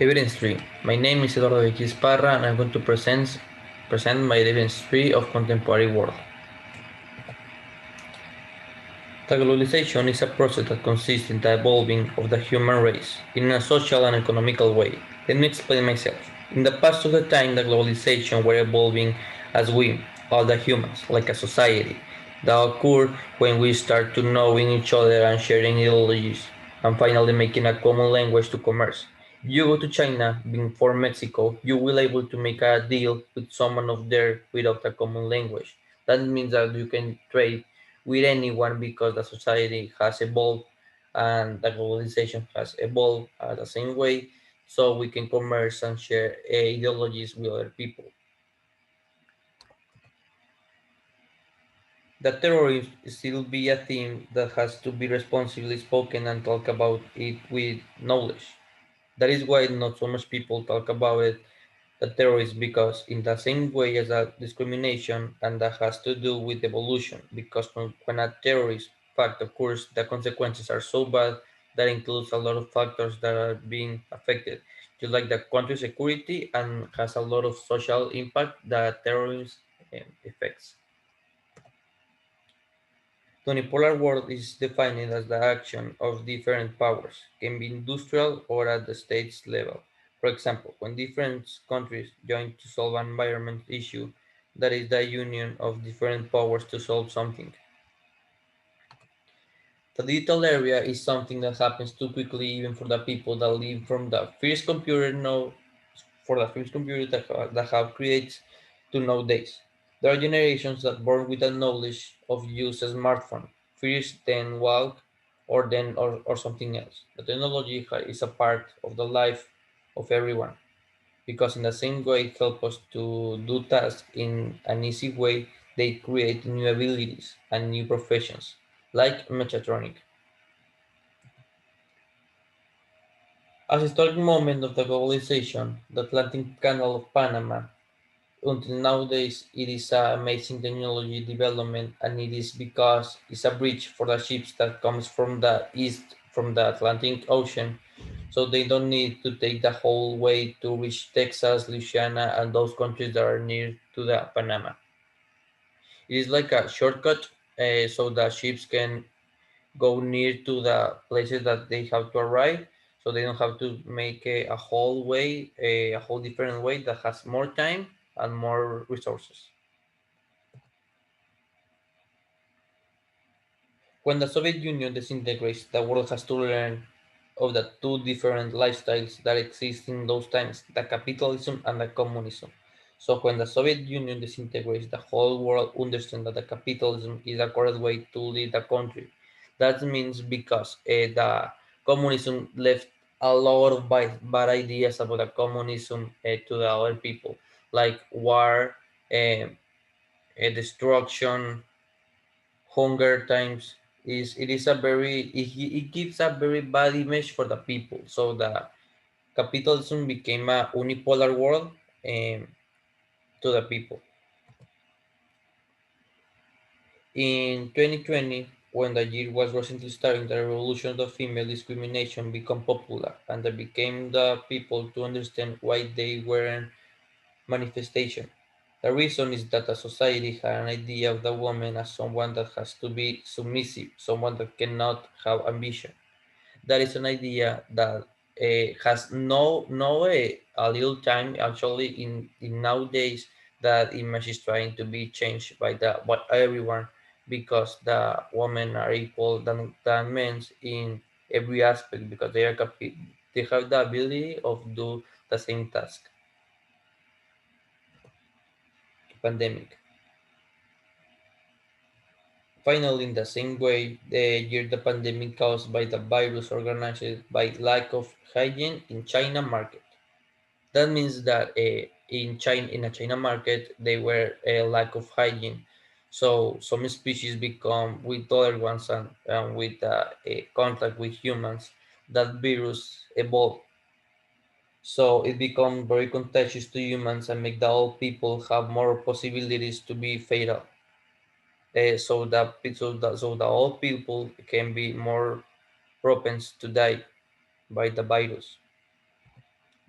Evidence 3. My name is Eduardo X Parra and I'm going to present my evidence 3 of contemporary world. The globalization is a process that consists in the evolving of the human race in a social and economical way. Let me explain myself. In the past of the time, the globalization were evolving as we, all the humans, like a society. That occurred when we start to knowing each other and sharing ideologies, and finally making a common language to commerce. If you go to China, being from Mexico, you will able to make a deal with someone of there without a common language. That means that you can trade with anyone because the society has evolved and the globalization has evolved the same way, so we can commerce and share ideologies with other people. The terrorism still be a theme that has to be responsibly spoken and talk about it with knowledge. That is why not so much people talk about it, the terrorism, because in the same way as a discrimination, and that has to do with evolution, because when a terrorist fact occurs, the consequences are so bad that includes a lot of factors that are being affected, just like the country security, and has a lot of social impact that terrorism affects. The unipolar world is defined as the action of different powers, can be industrial or at the states level. For example, when different countries join to solve an environment issue, that is the union of different powers to solve something. The digital area is something that happens too quickly even for the people that live from the first computer now for the first computer that have created to nowadays. There are generations that born with the knowledge of use a smartphone, first then walk or something else. The technology is a part of the life of everyone because in the same way it helps us to do tasks in an easy way, they create new abilities and new professions, like mechatronic. As a historic moment of the globalization, the Atlantic Canal of Panama, until nowadays it is an amazing technology development and it is because it's a bridge for the ships that comes from the east from the Atlantic Ocean, so they don't need to take the whole way to reach Texas, Louisiana, and those countries that are near to the Panama. It is like a shortcut, so the ships can go near to the places that they have to arrive, so they don't have to make a whole way, a whole different way that has more time and more resources. When the Soviet Union disintegrates, the world has to learn of the two different lifestyles that exist in those times, the capitalism and the communism. So when the Soviet Union disintegrates, the whole world understands that the capitalism is the correct way to lead the country. That means because the communism left a lot of bad ideas about the communism to the other people, like war, destruction, hunger times it is a very it gives a very bad image for the people, so the capitalism became a unipolar world um, to the people. In 2020, when the year was recently starting, the revolution of female discrimination became popular and they became the people to understand why they weren't manifestation. The reason is that the society had an idea of the woman as someone that has to be submissive, someone that cannot have ambition. That is an idea that has a little time actually in nowadays that image is trying to be changed by everyone because the women are equal than men in every aspect because they have the ability of do the same task. Pandemic. Finally, in the same way, the year the pandemic caused by the virus organized by lack of hygiene in China market. That means that in a China market, they were a lack of hygiene. So some species become with other ones and with a contact with humans, that virus evolved. So it become very contagious to humans and make the old people have more possibilities to be fatal. So the old people can be more propense to die by the virus.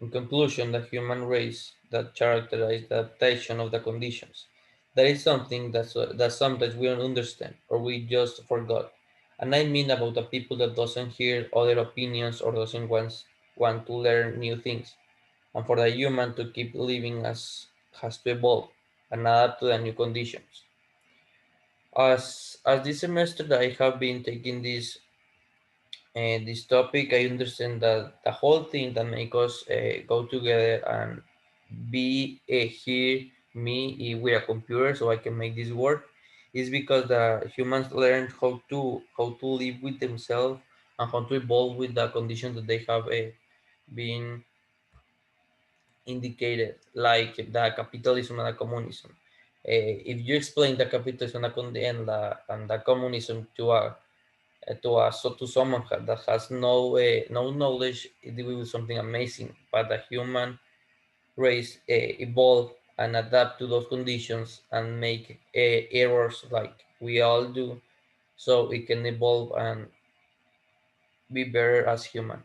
In conclusion, the human race that characterizes the adaptation of the conditions. That is something that sometimes we don't understand or we just forgot. And I mean about the people that doesn't hear other opinions or doesn't want to learn new things. And for the human to keep living as has to evolve and adapt to the new conditions. As this semester that I have been taking this topic, I understand that the whole thing that make us go together and be here, me with a computer, so I can make this work, is because the humans learned how to live with themselves and how to evolve with the conditions that they have been indicated, like the capitalism and the communism. If you explain the capitalism and the communism to someone that has no knowledge, it will be something amazing. But the human race evolve and adapt to those conditions and make errors like we all do, so it can evolve and be better as human.